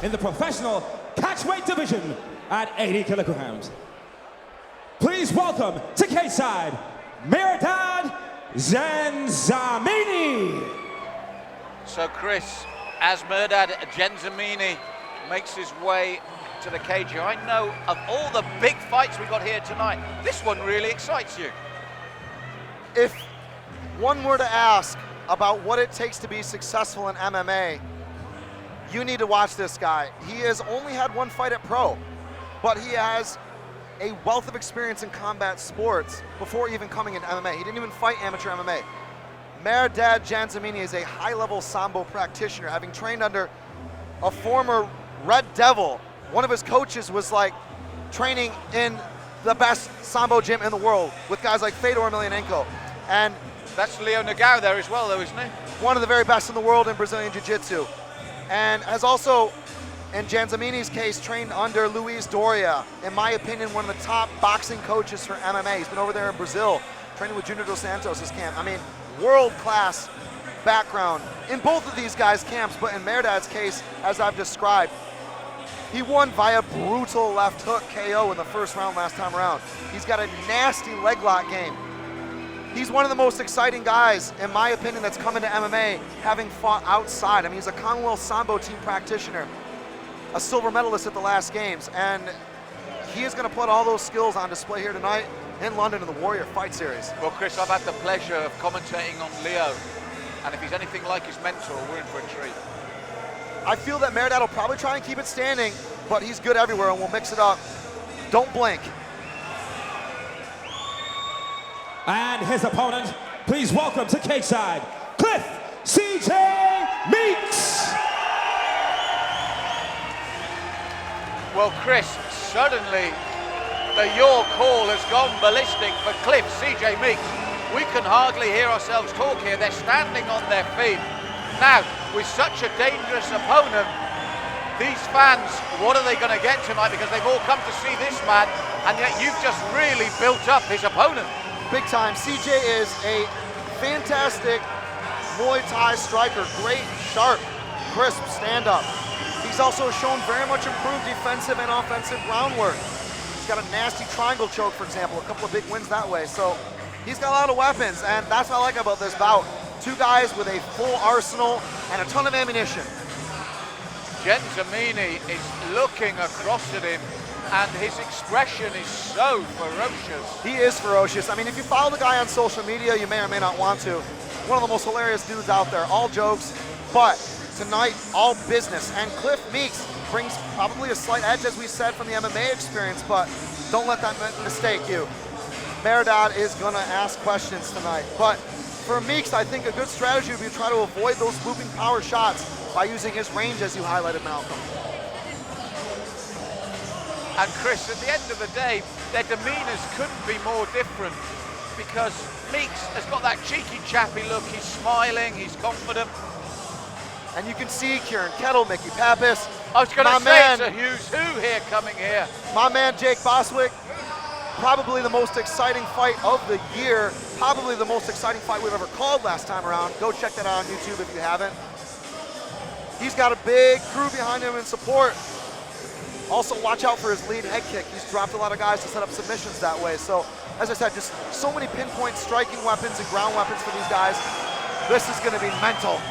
in the professional catchweight division at 80 kilograms. Please welcome to cage-side, Mehrdad Janzemini. So Chris, as Mehrdad Janzemini makes his way to the cage here, I know of all the big fights we got here tonight, this one really excites you. If one were to ask about what it takes to be successful in MMA, you need to watch this guy. He has only had one fight at pro, but he has a wealth of experience in combat sports before even coming into MMA. He didn't even fight amateur MMA. Mehrdad Janzemini is a high-level Sambo practitioner, having trained under a former Red Devil. One of his coaches was like training in the best Sambo gym in the world with guys like Fedor Emelianenko. And that's Leo Nagao there as well, though, isn't he? One of the very best in the world in Brazilian Jiu-Jitsu. And has also, in Janzemini's case, trained under Luis Doria, in my opinion, one of the top boxing coaches for MMA. He's been over there in Brazil, training with Junior Dos Santos' camp. I mean, world-class background in both of these guys' camps, but in Mehrdad's case, as I've described, he won via brutal left hook KO in the first round last time around. He's got a nasty leg lock game. He's one of the most exciting guys, in my opinion, that's come into MMA having fought outside. I mean, he's a Commonwealth Sambo team practitioner, a silver medalist at the last games, and he is going to put all those skills on display here tonight in London in the Warrior Fight Series. Well, Chris, I've had the pleasure of commentating on Leo, and if he's anything like his mentor, we're in for a treat. I feel that Mehrdad will probably try and keep it standing, but he's good everywhere, and we'll mix it up. Don't blink. And his opponent, please welcome to cage-side, Cliff C.J. Meeks. Well, Chris, suddenly the Your Call has gone ballistic for Cliff C.J. Meeks. We can hardly hear ourselves talk here. They're standing on their feet. Now, with such a dangerous opponent, these fans, what are they going to get tonight? Because they've all come to see this man, and yet you've just really built up his opponent. Big time. CJ is a fantastic Muay Thai striker. Great, sharp, crisp stand-up. He's also shown very much improved defensive and offensive groundwork. He's got a nasty triangle choke, for example, a couple of big wins that way. So he's got a lot of weapons, and that's what I like about this bout. Two guys with a full arsenal and a ton of ammunition. Janzemini is looking across at him, and his expression is so ferocious. He is ferocious. I mean, if you follow the guy on social media, you may or may not want to. One of the most hilarious dudes out there, all jokes, but tonight, all business. And Cliff Meeks brings probably a slight edge, as we said, from the MMA experience, but don't let that mistake you. Mehrdad is gonna ask questions tonight, but for Meeks, I think a good strategy would be to try to avoid those looping power shots by using his range, as you highlighted, Malcolm. And Chris, at the end of the day, their demeanors couldn't be more different, because Meeks has got that cheeky, chappy look. He's smiling, he's confident. And you can see Kieran Kettle, Mickey Pappas. I was going to say it's a who's who here coming here. My man Jake Boswick, probably the most exciting fight of the year, probably the most exciting fight we've ever called last time around. Go check that out on YouTube if you haven't. He's got a big crew behind him in support. Also, watch out for his lead head kick. He's dropped a lot of guys to set up submissions that way. So, as I said, just so many pinpoint striking weapons and ground weapons for these guys. This is going to be mental.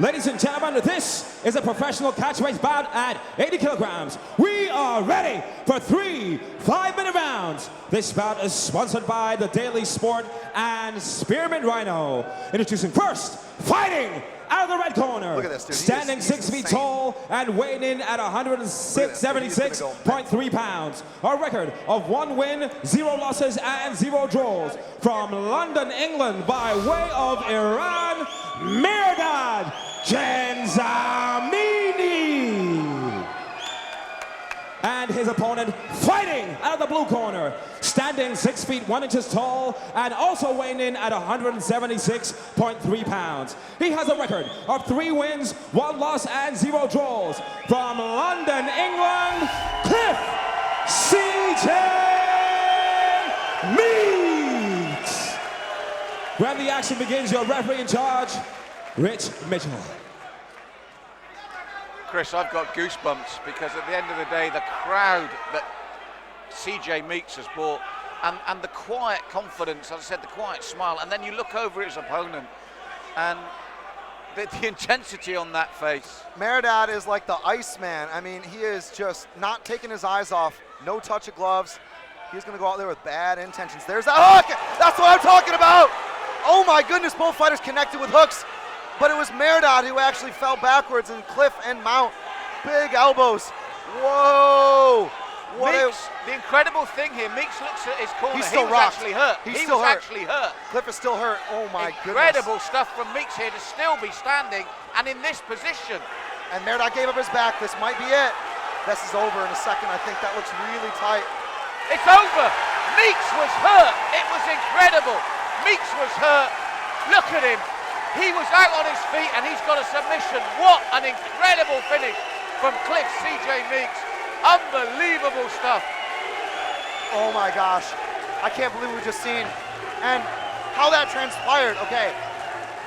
Ladies and gentlemen, this is a professional catchweight bout at 80 kilograms. We are ready for 3 5-minute rounds. This bout is sponsored by the Daily Sport and Spearmint Rhino. Introducing first, fighting out of the red corner. Look at this, dude. Standing 6 feet tall and weighing in at 176.3 pounds. A record of 1 win, 0 losses, and 0 draws. From London, England, by way of Iran, Mehrdad Janzemini. And his opponent, fighting out of the blue corner, standing 6 feet 1 inches tall and also weighing in at 176.3 pounds. He has a record of 3 wins, 1 loss, and 0 draws. From London, England, Cliff C.J. Meeks. When the action begins, your referee in charge, Rich Mitchell. Chris, I've got goosebumps because at the end of the day, the crowd that CJ Meeks has brought and the quiet confidence, as I said, the quiet smile, and then you look over his opponent and the intensity on that face. Mehrdad is like the Iceman. I mean, he is just not taking his eyes off. No touch of gloves. He's going to go out there with bad intentions. There's that hook! That's what I'm talking about! Oh my goodness, both fighters connected with hooks. But it was Mehrdad who actually fell backwards, and Cliff and Mount, big elbows. Whoa! Meeks, the incredible thing here, Meeks looks at his corner. He's still he was actually hurt. He's he still was hurt. actually hurt. Cliff is still hurt. Oh my Incredible goodness. stuff from Meeks here to still be standing and in this position. And Mehrdad gave up his back. This might be it. This is over in a second. I think that looks really tight. It's over. Meeks was hurt. It was incredible. Meeks was hurt. Look at him. He was out on his feet and he's got a submission. What an incredible finish from Cliff CJ Meeks. Unbelievable stuff. Oh my gosh. I can't believe we've just seen. And how that transpired. Okay.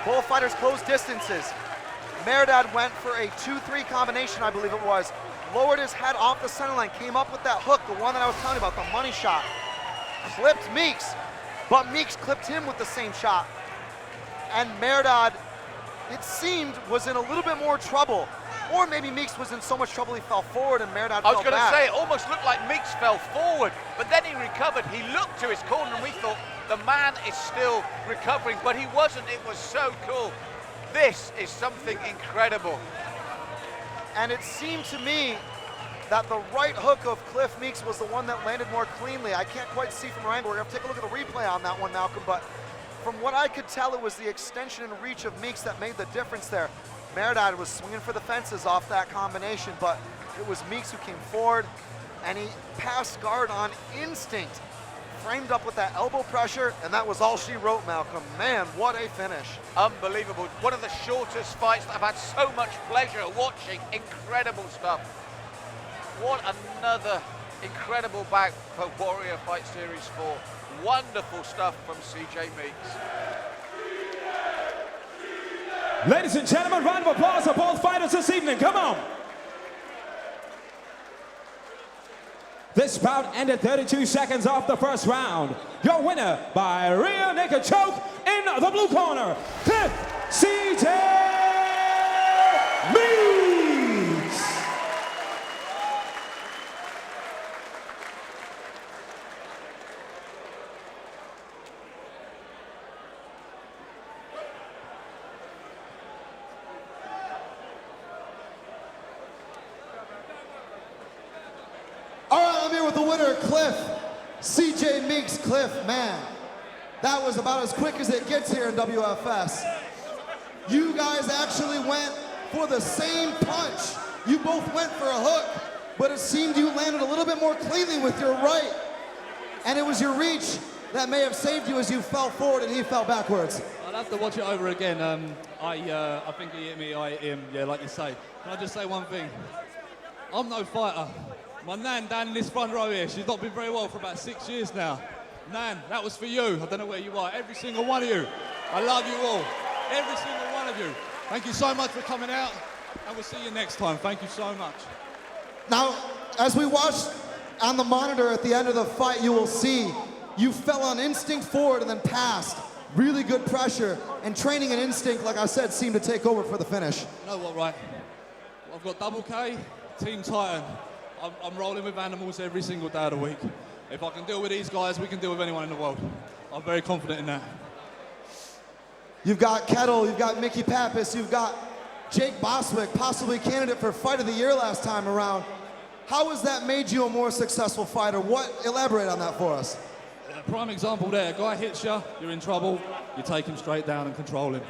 Both fighters close distances. Mehrdad went for a 2-3 combination, I believe it was. Lowered his head off the center line, came up with that hook, the one that I was telling you about, the money shot. Clipped Meeks, but Meeks clipped him with the same shot. And Mehrdad, it seemed, was in a little bit more trouble. Or maybe Meeks was in so much trouble he fell forward and Mehrdad fell back. I was going to say, it almost looked like Meeks fell forward, but then he recovered. He looked to his corner and we thought, the man is still recovering, but he wasn't. It was so cool. This is something incredible. And it seemed to me that the right hook of Cliff Meeks was the one that landed more cleanly. I can't quite see from our angle. We're going to take a look at the replay on that one, Malcolm, but from what I could tell, it was the extension and reach of Meeks that made the difference there. Mehrdad was swinging for the fences off that combination, but it was Meeks who came forward, and he passed guard on instinct, framed up with that elbow pressure, and that was all she wrote, Malcolm. Man, what a finish. Unbelievable. One of the shortest fights that I've had so much pleasure watching. Incredible stuff. What another incredible bout for Warrior Fight Series 4. Wonderful stuff from CJ Meeks. Ladies and gentlemen, round of applause for both fighters this evening. Come on. This bout ended 32 seconds off the first round. Your winner by rear naked choke in the blue corner, Cliff CJ Meeks. All right, I'm here with the winner, Cliff. CJ Meeks. Cliff, man, that was about as quick as it gets here in WFS. You guys actually went for the same punch. You both went for a hook, but it seemed you landed a little bit more cleanly with your right. And it was your reach that may have saved you as you fell forward and he fell backwards. I'll have to watch it over again. I think he hit me, I hit him, yeah, like you say. Can I just say one thing? I'm no fighter. My Nan down in this front row here, she's not been very well for about 6 years now. Nan, that was for you. I don't know where you are. Every single one of you. I love you all. Every single one of you. Thank you so much for coming out, and we'll see you next time. Thank you so much. Now, as we watched on the monitor at the end of the fight, you will see you fell on instinct forward and then passed. Really good pressure, and training and instinct, like I said, seemed to take over for the finish. You know what, right? I've got Double K, Team Titan. I'm rolling with animals every single day of the week. If I can deal with these guys, we can deal with anyone in the world. I'm very confident in that. You've got Kettle, you've got Mickey Pappas, you've got Jake Boswick, possibly candidate for Fight of the Year last time around. How has that made you a more successful fighter? Elaborate on that for us. Prime example there, a guy hits you, you're in trouble, you take him straight down and control him.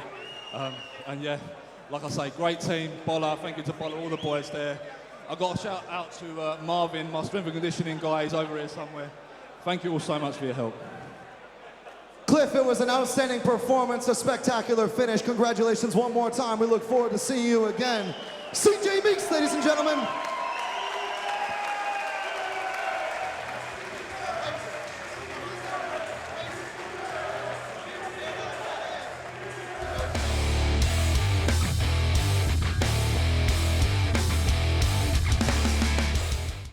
And yeah, like I say, great team, Bolla, thank you to Bolla, all the boys there. I got a shout out to Marvin, my strength and conditioning guy, he's over here somewhere. Thank you all so much for your help. Cliff, it was an outstanding performance, a spectacular finish. Congratulations one more time. We look forward to seeing you again. CJ Meeks, ladies and gentlemen.